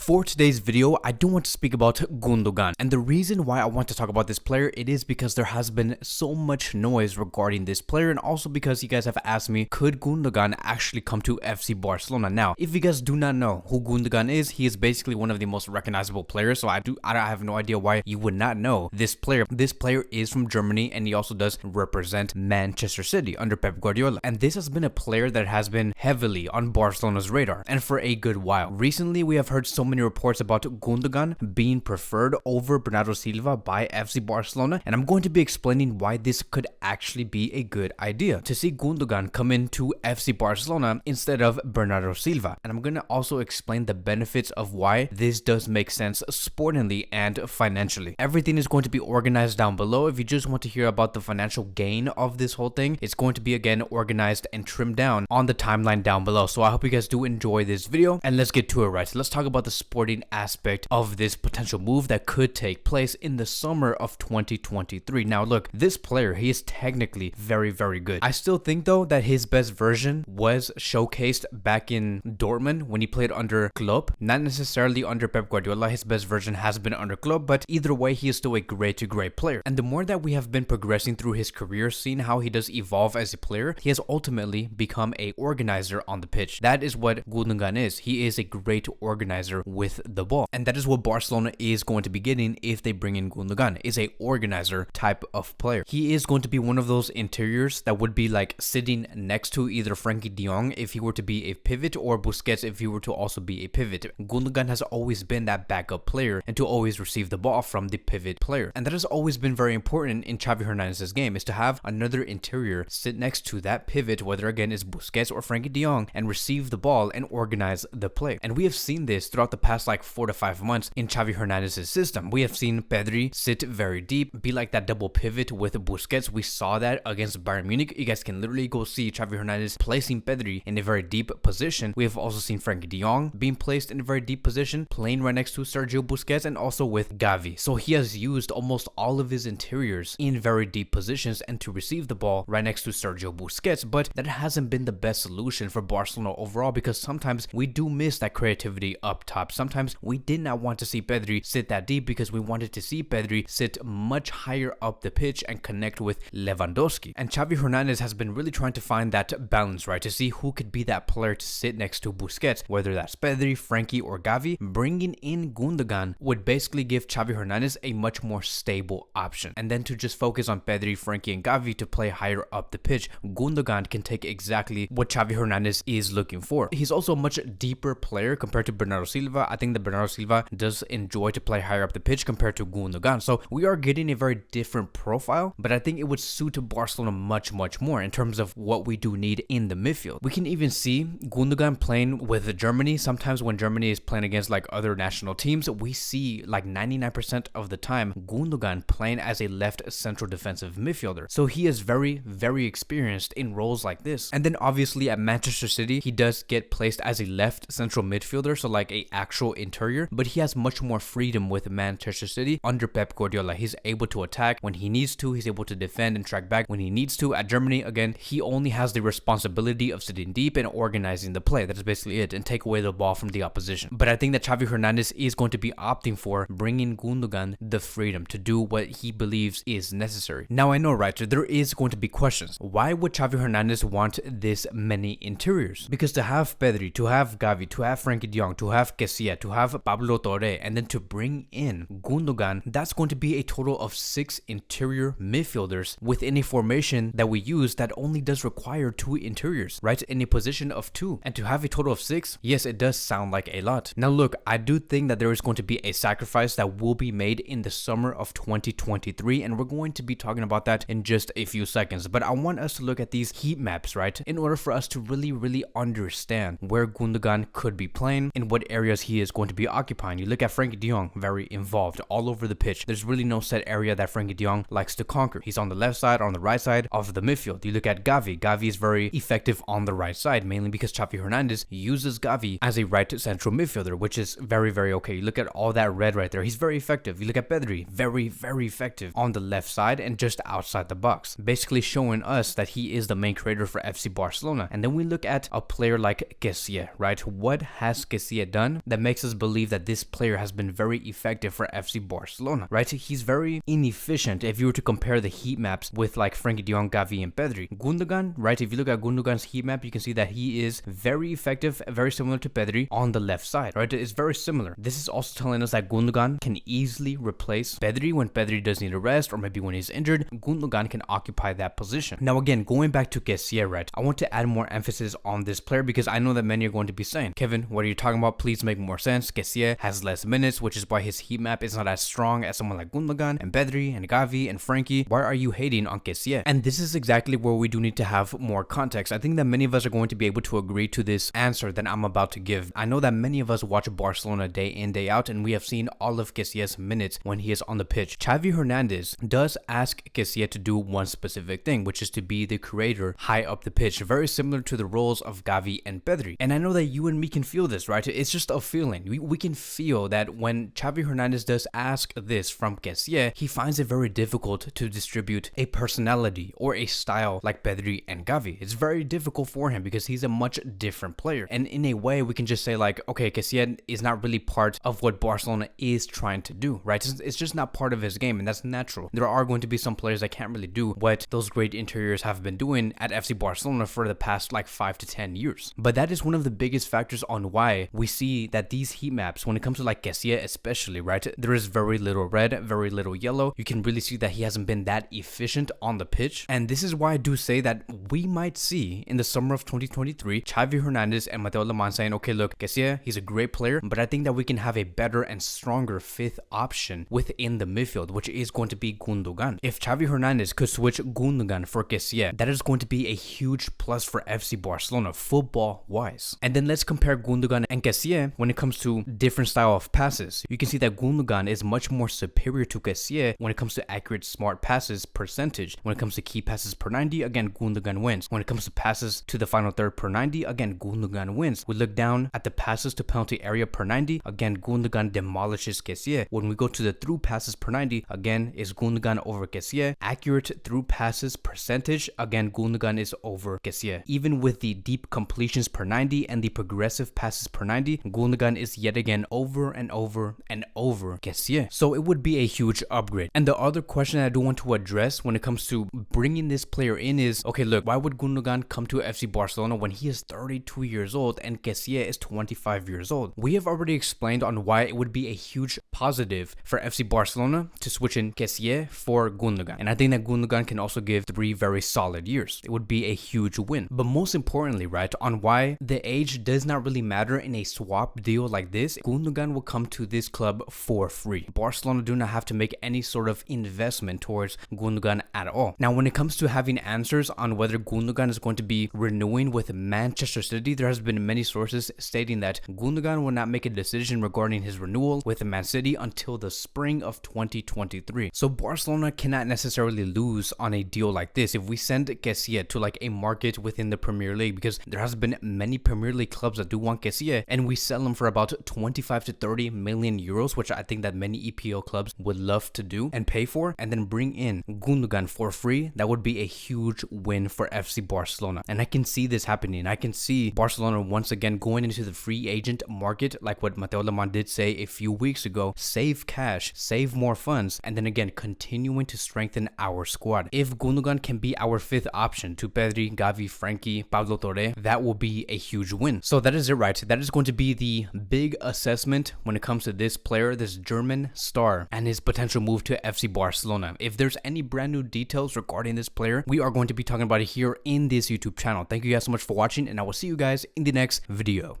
For today's video, I do want to speak about Gundogan, and the reason why I want to talk about this player, it is because there has been so much noise regarding this player, and also because you guys have asked me, could Gundogan actually come to FC Barcelona? Now, if you guys do not know who Gundogan is, he is basically one of the most recognizable players, so I have no idea why you would not know this player. This player is from Germany, and he also does represent Manchester City under Pep Guardiola, and this has been a player that has been heavily on Barcelona's radar, and for a good while. Recently, we have heard so many reports about Gundogan being preferred over Bernardo Silva by FC Barcelona, and I'm going to be explaining why this could actually be a good idea to see Gundogan come into FC Barcelona instead of Bernardo Silva. And I'm going to also explain the benefits of why this does make sense sportingly and financially. Everything is going to be organized down below. If you just want to hear about the financial gain of this whole thing, it's going to be again organized and trimmed down on the timeline down below. So I hope you guys do enjoy this video, and let's get to it. Right, so let's talk about the sporting aspect of this potential move that could take place in the summer of 2023. Now look, this player, he is technically very good. I still think though that his best version was showcased back in Dortmund when he played under Klopp, not necessarily under Pep Guardiola. His best version has been under Klopp, but either way, he is still a great player. And the more that we have been progressing through his career, seeing how he does evolve as a player, he has ultimately become a organizer on the pitch. That is what Gundogan is. He is a great organizer with the ball, and that is what Barcelona is going to be getting if they bring in Gundogan, is a organizer type of player. He is going to be one of those interiors that would be like sitting next to either Frankie de Jong if he were to be a pivot, or Busquets if he were to also be a pivot. Gundogan has always been that backup player and to always receive the ball from the pivot player, and that has always been very important in Xavi Hernandez's game, is to have another interior sit next to that pivot, whether again is Busquets or Frankie de Jong, and receive the ball and organize the play. And we have seen this throughout the past like 4 to 5 months in Xavi Hernandez's system. We have seen Pedri sit very deep, be like that double pivot with Busquets. We saw that against Bayern Munich. You guys can literally go see Xavi Hernandez placing Pedri in a very deep position. We have also seen Frankie de Jong being placed in a very deep position, playing right next to Sergio Busquets, and also with Gavi. So he has used almost all of his interiors in very deep positions and to receive the ball right next to Sergio Busquets, but that hasn't been the best solution for Barcelona overall, because sometimes we do miss that creativity up top. Sometimes we did not want to see Pedri sit that deep because we wanted to see Pedri sit much higher up the pitch and connect with Lewandowski. And Xavi Hernandez has been really trying to find that balance, right, to see who could be that player to sit next to Busquets, whether that's Pedri, Frankie, or Gavi. Bringing in Gundogan would basically give Xavi Hernandez a much more stable option, and then to just focus on Pedri, Frankie, and Gavi to play higher up the pitch. Gundogan can take exactly what Xavi Hernandez is looking for. He's also a much deeper player compared to Bernardo Silva. I think that Bernardo Silva does enjoy to play higher up the pitch compared to Gundogan. So we are getting a very different profile, but I think it would suit Barcelona much more in terms of what we do need in the midfield. We can even see Gundogan playing with Germany. Sometimes when Germany is playing against like other national teams, we see like 99% of the time Gundogan playing as a left central defensive midfielder. So he is very experienced in roles like this. And then obviously at Manchester City, he does get placed as a left central midfielder, so like a actual interior, but he has much more freedom with Manchester City under Pep Guardiola. He's able to attack when he needs to. He's able to defend and track back when he needs to. At Germany, again, he only has the responsibility of sitting deep and organizing the play. That is basically it, and take away the ball from the opposition. But I think that Xavi Hernandez is going to be opting for bringing Gundogan the freedom to do what he believes is necessary. Now I know, right, so there is going to be questions. Why would Xavi Hernandez want this many interiors? Because to have Pedri, to have Gavi, to have Frankie de Jong, to have Kessie, to have Pablo Torre, and then to bring in Gundogan, that's going to be a total of 6 interior midfielders within a formation that we use that only does require 2 interiors, right, in a position of 2. And to have a total of 6, yes, it does sound like a lot. Now look, I do think that there is going to be a sacrifice that will be made in the summer of 2023, and we're going to be talking about that in just a few seconds. But I want us to look at these heat maps, right, in order for us to really understand where Gundogan could be playing, in what areas he is going to be occupying. You look at Frankie de Jong, very involved all over the pitch. There's really no set area that Frankie de Jong likes to conquer. He's on the left side, on the right side of the midfield. You look at Gavi. Gavi is very effective on the right side, mainly because Xavi Hernandez uses Gavi as a right central midfielder, which is very okay. You look at all that red right there. He's very effective. You look at Pedri, very effective on the left side and just outside the box, basically showing us that he is the main creator for FC Barcelona. And then we look at a player like Kessie, right? What has Kessie done that that makes us believe that this player has been very effective for FC Barcelona, right? He's very inefficient if you were to compare the heat maps with like Frankie de Jong, Gavi, and Pedri. Gundogan, right? If you look at Gundogan's heat map, you can see that he is very effective, very similar to Pedri on the left side, right? It's very similar. This is also telling us that Gundogan can easily replace Pedri when Pedri does need a rest, or maybe when he's injured, Gundogan can occupy that position. Now again, going back to Kessie, right? I want to add more emphasis on this player because I know that many are going to be saying, Kevin, what are you talking about? Please make more sense. Kessie has less minutes, which is why his heat map is not as strong as someone like Gundogan and Pedri and Gavi and Frankie. Why are you hating on Kessie? And this is exactly where we do need to have more context. I think that many of us are going to be able to agree to this answer that I'm about to give. I know that many of us watch Barcelona day in, day out, and we have seen all of Kessie's minutes when he is on the pitch. Xavi Hernandez does ask Kessie to do one specific thing, which is to be the creator high up the pitch, very similar to the roles of Gavi and Pedri. And I know that you and me can feel this, right? It's just a feeling. We can feel that when Xavi Hernandez does ask this from Kessie, he finds it very difficult to distribute a personality or a style like Pedri and Gavi. It's very difficult for him because he's a much different player. And in a way, we can just say like, okay, Kessie is not really part of what Barcelona is trying to do, right? It's just not part of his game, and that's natural. There are going to be some players that can't really do what those great interiors have been doing at FC Barcelona for the past like 5 to 10 years. But that is one of the biggest factors on why we see that these heat maps, when it comes to like Kessie especially, right, there is very little red, very little yellow. You can really see that he hasn't been that efficient on the pitch. And this is why I do say that we might see in the summer of 2023 Xavi Hernandez and Mateo Lemán saying, okay, look, Kessie, he's a great player, but I think that we can have a better and stronger fifth option within the midfield, which is going to be Gundogan. If Xavi Hernandez could switch Gundogan for Kessie, that is going to be a huge plus for FC Barcelona football wise. And then let's compare Gundogan and Kessie when it comes to different style of passes. You can see that Gundogan is much more superior to Kessie when it comes to accurate smart passes percentage. When it comes to key passes per 90, again, Gundogan wins. When it comes to passes to the final third per 90, again, Gundogan wins. We look down at the passes to penalty area per 90, again, Gundogan demolishes Kessie. When we go to the through passes per 90, again, is Gundogan over Kessie. Accurate through passes percentage, again, Gundogan is over Kessie. Even with the deep completions per 90 and the progressive passes per 90, Gundogan is yet again over and over and over Kessie. So it would be a huge upgrade. And the other question I do want to address when it comes to bringing this player in is, okay, look, why would Gundogan come to FC Barcelona when he is 32 years old and Kessie is 25 years old? We have already explained on why it would be a huge positive for FC Barcelona to switch in Kessie for Gundogan. And I think that Gundogan can also give 3 very solid years. It would be a huge win. But most importantly, right, on why the age does not really matter in a swap deal like this, Gundogan will come to this club for free. Barcelona do not have to make any sort of investment towards Gundogan at all. Now, when it comes to having answers on whether Gundogan is going to be renewing with Manchester City, there has been many sources stating that Gundogan will not make a decision regarding his renewal with Man City until the spring of 2023. So Barcelona cannot necessarily lose on a deal like this if we send Kessie to like a market within the Premier League, because there has been many Premier League clubs that do want Kessie, and we sell him for about 25 to 30 million euros, which I think that many EPL clubs would love to do and pay for, and then bring in Gundogan for free. That would be a huge win for FC Barcelona. And I can see this happening. I can see Barcelona once again going into the free agent market like what Mateo Lemán did say a few weeks ago, save cash, save more funds, and then again continuing to strengthen our squad. If Gundogan can be our fifth option to Pedri, Gavi, Frankie, Pablo Torre, that will be a huge win. So that is it, right? That is going to be the big assessment when it comes to this player, this German star, and his potential move to FC Barcelona. If there's any brand new details regarding this player, we are going to be talking about it here in this YouTube channel. Thank you guys so much for watching, and I will see you guys in the next video.